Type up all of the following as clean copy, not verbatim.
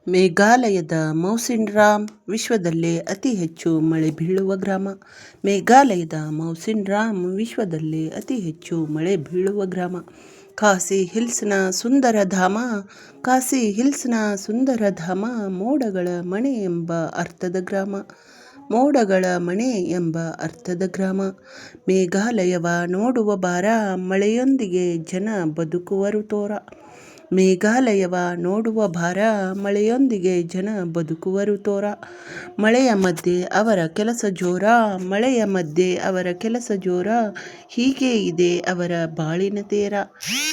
ಮೇಘಾಲಯದ ಮೌಸಿನ್ರಾಮ್ ವಿಶ್ವದಲ್ಲೇ ಅತಿ ಹೆಚ್ಚು ಮಳೆ ಬೀಳುವ ಗ್ರಾಮ. ಮೇಘಾಲಯದ ಮೌಸಿನ್ರಾಮ್ ವಿಶ್ವದಲ್ಲೇ ಅತಿ ಹೆಚ್ಚು ಮಳೆ ಬೀಳುವ ಗ್ರಾಮ. ಖಾಸಿ ಹಿಲ್ಸ್ನ ಸುಂದರ ಧಾಮ. ಖಾಸಿ ಹಿಲ್ಸ್ನ ಸುಂದರ ಧಾಮ. ಮೋಡಗಳ ಮಣೆ ಎಂಬ ಅರ್ಥದ ಗ್ರಾಮ. ಮೋಡಗಳ ಮಣೆ ಎಂಬ ಅರ್ಥದ ಗ್ರಾಮ. ಮೇಘಾಲಯವ ನೋಡುವ ಬಾರ, ಮಳೆಯೊಂದಿಗೆ ಜನ ಬದುಕುವರು ತೋರ. ಮೇಘಾಲಯವ ನೋಡುವ ಭಾರ, ಮಳೆಯೊಂದಿಗೆ ಜನ ಬದುಕುವರು ತೋರ. ಮಳೆಯ ಮಧ್ಯೆ ಅವರ ಕೆಲಸ ಜೋರ. ಮಳೆಯ ಮಧ್ಯೆ ಅವರ ಕೆಲಸ ಜೋರ. ಹೀಗೆ ಇದೆ ಅವರ ಬಾಳಿನ ತೇರ.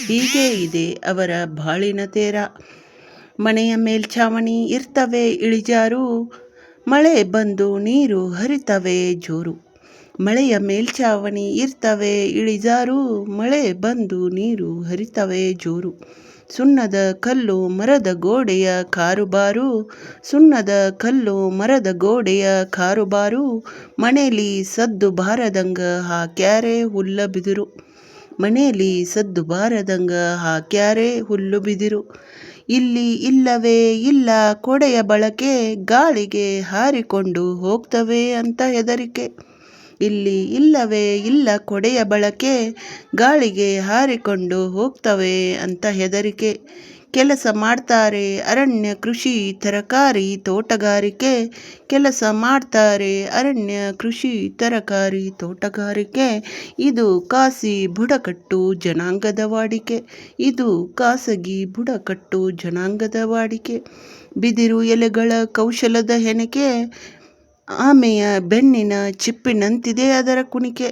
ಹೀಗೆ ಇದೆ ಅವರ ಬಾಳಿನ ತೇರ. ಮನೆಯ ಮೇಲ್ಛಾವಣಿ ಇರ್ತವೆ ಇಳಿಜಾರು. ಮಳೆ ಬಂದು ನೀರು ಹರಿತವೆ ಜೋರು. ಮಳೆಯ ಮೇಲ್ಛಾವಣಿ ಇರ್ತವೆ ಇಳಿಜಾರು. ಮಳೆ ಬಂದು ನೀರು ಹರಿತವೆ ಜೋರು. ಸುಣ್ಣದ ಕಲ್ಲು ಮರದ ಗೋಡೆಯ ಕಾರುಬಾರು. ಸುಣ್ಣದ ಕಲ್ಲು ಮರದ ಗೋಡೆಯ ಕಾರುಬಾರು. ಮನೇಲಿ ಸದ್ದು ಬಾರದಂಗ ಹಾಕ್ಯಾರೆ ಹುಲ್ಲ ಬಿದಿರು. ಮನೇಲಿ ಸದ್ದು ಬಾರದಂಗ ಹಾಕ್ಯಾರೆ ಹುಲ್ಲು ಬಿದಿರು. ಇಲ್ಲಿ ಇಲ್ಲವೇ ಇಲ್ಲ ಕೊಡೆಯ ಬಳಕೆ, ಗಾಳಿಗೆ ಹಾರಿಕೊಂಡು ಹೋಗ್ತವೆ ಅಂತ ಹೆದರಿಕೆ. ಇಲ್ಲಿ ಇಲ್ಲವೇ ಇಲ್ಲ ಕೊಡೆಯ ಬಳಕೆ, ಗಾಳಿಗೆ ಹಾರಿಕೊಂಡು ಹೋಗ್ತವೆ ಅಂತ ಹೆದರಿಕೆ. ಕೆಲಸ ಮಾಡ್ತಾರೆ ಅರಣ್ಯ ಕೃಷಿ ತರಕಾರಿ ತೋಟಗಾರಿಕೆ. ಕೆಲಸ ಮಾಡ್ತಾರೆ ಅರಣ್ಯ ಕೃಷಿ ತರಕಾರಿ ತೋಟಗಾರಿಕೆ. ಇದು ಖಾಸಿ ಬುಡಕಟ್ಟು ಜನಾಂಗದ ವಾಡಿಕೆ. ಇದು ಖಾಸಗಿ ಬುಡಕಟ್ಟು ಜನಾಂಗದ ವಾಡಿಕೆ. ಬಿದಿರು ಎಲೆಗಳ ಕೌಶಲದ ಹೆಣಿಕೆ, ಆಮೆಯ ಬೆನ್ನಿನ ಚಿಪ್ಪಿನಂತಿದೆ ಅದರ ಕುಣಿಕೆ.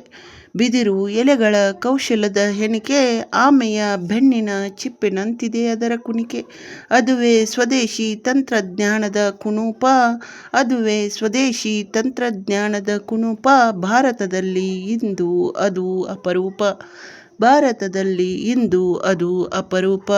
ಬಿದಿರು ಎಲೆಗಳ ಕೌಶಲದ ಹೆಣಿಕೆ, ಆಮೆಯ ಬೆನ್ನಿನ ಚಿಪ್ಪಿನಂತಿದೆ ಅದರ ಕುಣಿಕೆ. ಅದುವೇ ಸ್ವದೇಶಿ ತಂತ್ರಜ್ಞಾನದ ಕುಣುಪ. ಅದುವೇ ಸ್ವದೇಶಿ ತಂತ್ರಜ್ಞಾನದ ಕುಣುಪ. ಭಾರತದಲ್ಲಿ ಇಂದು ಅದು ಅಪರೂಪ. ಭಾರತದಲ್ಲಿ ಇಂದು ಅದು ಅಪರೂಪ.